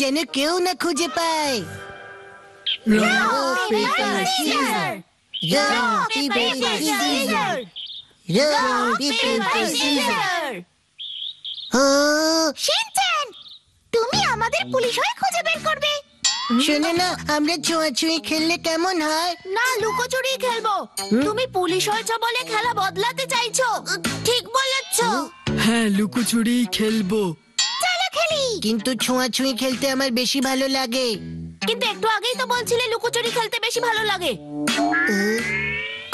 যেন কেউ না খুঁজে পায়। Rock, paper, scissors. Rock, paper, scissors. Rock, paper, scissors. ও শিনচ্যান, তুমি আমাদের পুলিশ হয়ে খুঁজে বের করবে। শোনো না, আমরা ছোঁয়াছুঁয়ি খেললে কেমন হয়? না, লুকোচুরি খেলবো। তুমি পুলিশ হয়েছো বলে খেলা বদলাতে চাইছো। ঠিক বলেছো। হ্যাঁ, লুকোচুরি খেলবো। চলো খেলি। কিন্তু ছোঁয়াছুঁয়ি খেলতে আমার বেশি ভালো লাগে। কিন্তু একটু আগেই তো বলছিলে লুকোচুরি খেলতে বেশি ভালো লাগে।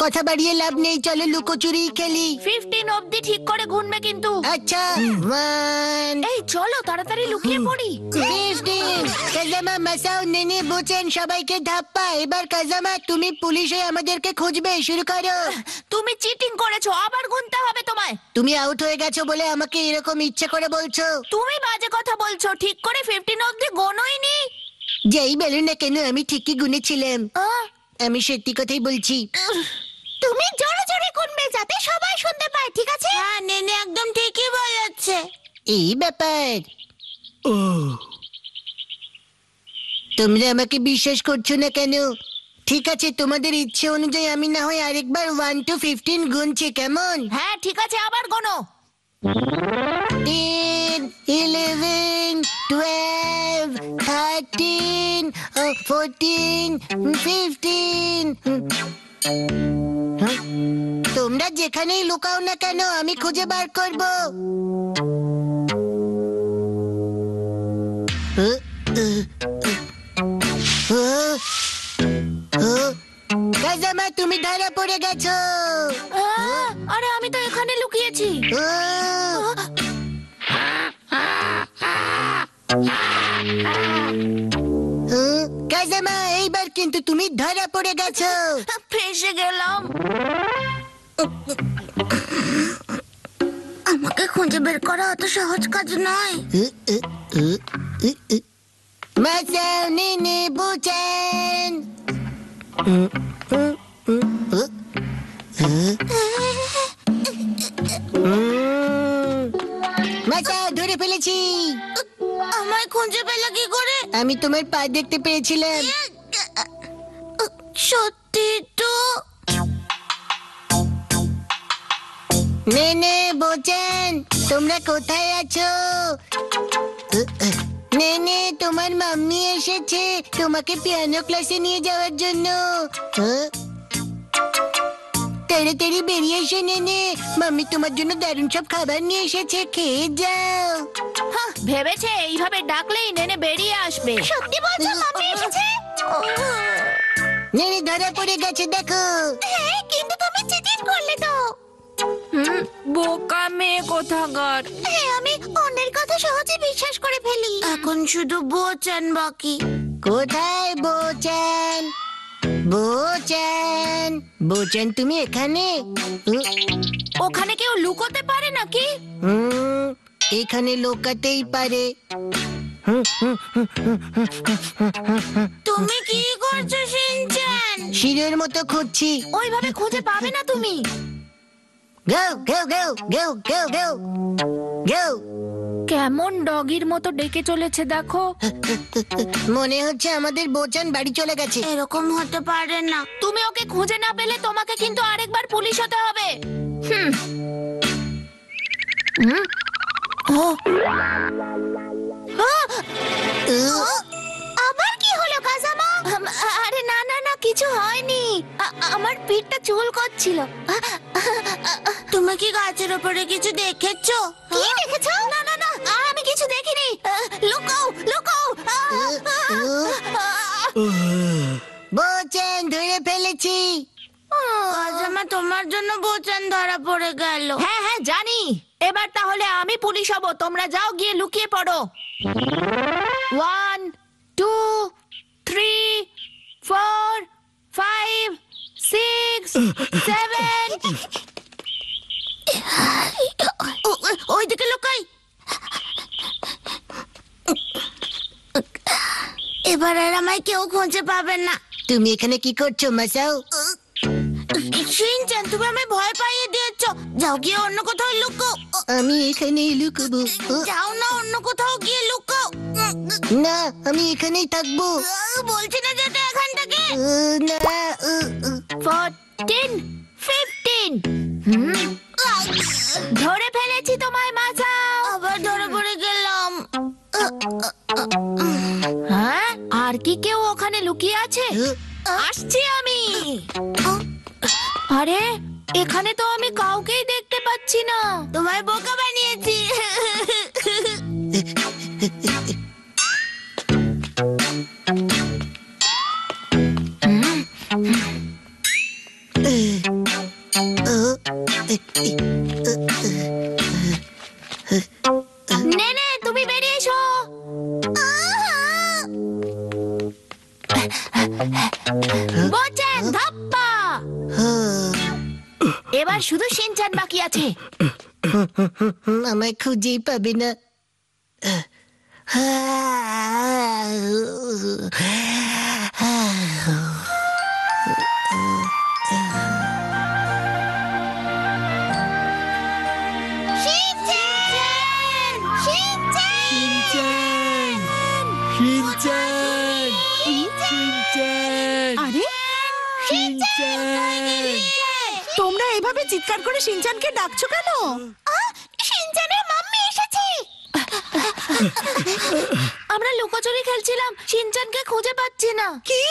কথা বাড়িয়ে লাভ নেই, চলো লুকোচুরি খেলি। 15 অবধি ঠিক করে গুনবে কিন্তু। আচ্ছা, 1 এই চলো তাড়াতাড়ি লুকিয়ে পড়ি। 15 কাজামা, মাসাও, নেনে, বোচেন সবাইকে ধাপ্পা। এবার কাজামা, তুমি পুলিশ হয়ে আমাদেরকে খুঁজবে, শুরু করো। তুমি চিটিং করেছো, আবার গুনতে হবে তোমায়। তুমি আউট হয়ে গেছো বলে আমাকে এরকম ইচ্ছে করে বলছো? তুমি বাজে কথা বলছো, ঠিক করে 15 অবধি গোনোই নি। যেই বলো না কেন, আমি ঠিকই গুনেছিলাম। আমি সত্যি কথাই বলছি। তুমি জোরে জোরে গুনবে যাতে সবাই শুনতে পায়, ঠিক আছে? হ্যাঁ, নেনে একদম ঠিকই বলেছে। এই ব্যাপার। ও, তোমরা আমাকে বিশ্বাস করছো না কেন? ঠিক আছে, তোমাদের ইচ্ছে অনুযায়ী আমি না হয় আরেকবার 1 to 15 গুনছি, কেমন? হ্যাঁ ঠিক আছে, আবার গোনো। 10, 11, 12, 13, 14, 15। তোমরা যেখানেই লুকাও না কেন, আমি খুঁজে বার করব। কাজামা, তুমি ধরা পড়ে গেছো। আরে আমি তো এখানে লুকিয়েছি। কাজামা, এইবার কিন্তু তুমি ধরা পড়ে গেছো। ফেঁসে গেলাম। আমাকে খুঁজে বের করা অত সহজ কাজ নয়। মাসাও, নেনে, বোচেন। মাসাও, ধরে ফেলেছি। আমায় খুঁজে পেলে কি করে? আমি তোমার পা দেখতে পেয়েছিলাম। সত্যি তো? নেনে, বোচেন, তোমরা কোথায় আছো? নেনে, তোমার মাম্মি এসেছে তোমাকে পিয়ানো ক্লাসে নিয়ে যাওয়ার জন্য। তাড়াতাড়ি বেরিয়ে এসে নেনে, মাম্মি তোমার জন্য দারুণ সব খাবার নিয়ে এসেছে, খেয়ে যাও। ভেবেছে এইভাবে ডাকলেই নেনে বেরিয়ে আসবে। সত্যি বলছো মাম্মি এসেছে? নেনে ধরা পড়ে গেছে, দেখো। হ্যাঁ, কিন্তু তুমি চিটিং করলে তো। বোকা মেয়ে কোথাকার। হ্যাঁ, আমি অন্যের কথা সহজে বিশ্বাস করে ফেলি। এখন শুধু বোচেন বাকি। কোথায় বোচেন? বোচেন, বোচেন, তুমি এখানে? ওখানে কেউ লুকোতে পারে নাকি? এখানে লোকাতেই পারে। তুমি কি করছো শিনচ্যান? শিরের মতো খুঁজছি। ওইভাবে খুঁজে পাবে না তুমি। গো গো গো গো গো গো গো। কেমন ডগির মতো ডেকে চলেছে দেখো। মনে হচ্ছে আমাদের বোচান বাড়ি চলে গেছে। এরকম হতে পারে না। তুমি ওকে খুঁজে না পেলে তোমাকে কিন্তু আরেকবার পুলিশ হতে হবে। আবার কি হলো কাজামা? আরে না না না, কিছু হয়নি। আমার পিঠটা চুল করছিল। তুমি কি গাছের উপরে কিছু দেখেছো? কি দেখেছো? না না না, আমি কিছু দেখিনি। লুকাও লুকাও। বোচান, ধরে ফেলেছি। কাজামা, তোমার জন্য বোচান ধরা পড়ে গেল। হ্যাঁ হ্যাঁ জানি। এবার তাহলে আমি পুলিশ হব, তোমরা যাও গিয়ে লুকিয়ে পড়ো। 1 2 3 4 5 6 7। ওইদিকে লুকাই। এবার আর আমায় কেউ খুঁজে পাবে না। তুমি এখানে কি করছো মাসাও? শিনচান, তুমি আমায় ভয় পাইয়ে দিয়েছো। যাও গিয়ে অন্য কোথাও লুকাও। আমি এখানেই লুকাবো। যাও না, অন্য কোথাও গিয়ে লুকাও। না, আমি এখানেই থাকবো। বলছি না যেতে এখান থেকে। না 14, 15। ধরে ফেলেছি তোমায়, বাঁচাও। আবার ধরে পড়ে গেলাম। হ্যাঁ, আর কি কেউ ওখানে লুকিয়ে আছে? আসছি আমি। আরে, এখানে তো আমি কাউকেই দেখতে পাচ্ছি না। তোমায় বোকা বানিয়েছি। নে নে, তুমি বেরিয়ে এসো। বোচান ধাপ্পা। এবার শুধু শিনচান বাকি আছে। আমায় খুঁজেই পাবে না। শিনচান! শিনচান! শিনচান! শিনচান! আরে তোমরা এভাবে চিৎকার করে শিনচানকে ডাকছো কেন? শিনচানের মাম্মি এসেছে। আমরা লুকোচুরি খেলছিলাম, শিনচানকে খুঁজে পাচ্ছি না। কি?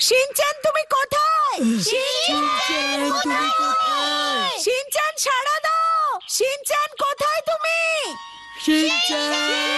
শিনচান তুমি কোথায়? শিনচান, তুমি কোথায়? শিনচান সাড়া দাও! শিনচান কোথায় তুমি? শিনচান!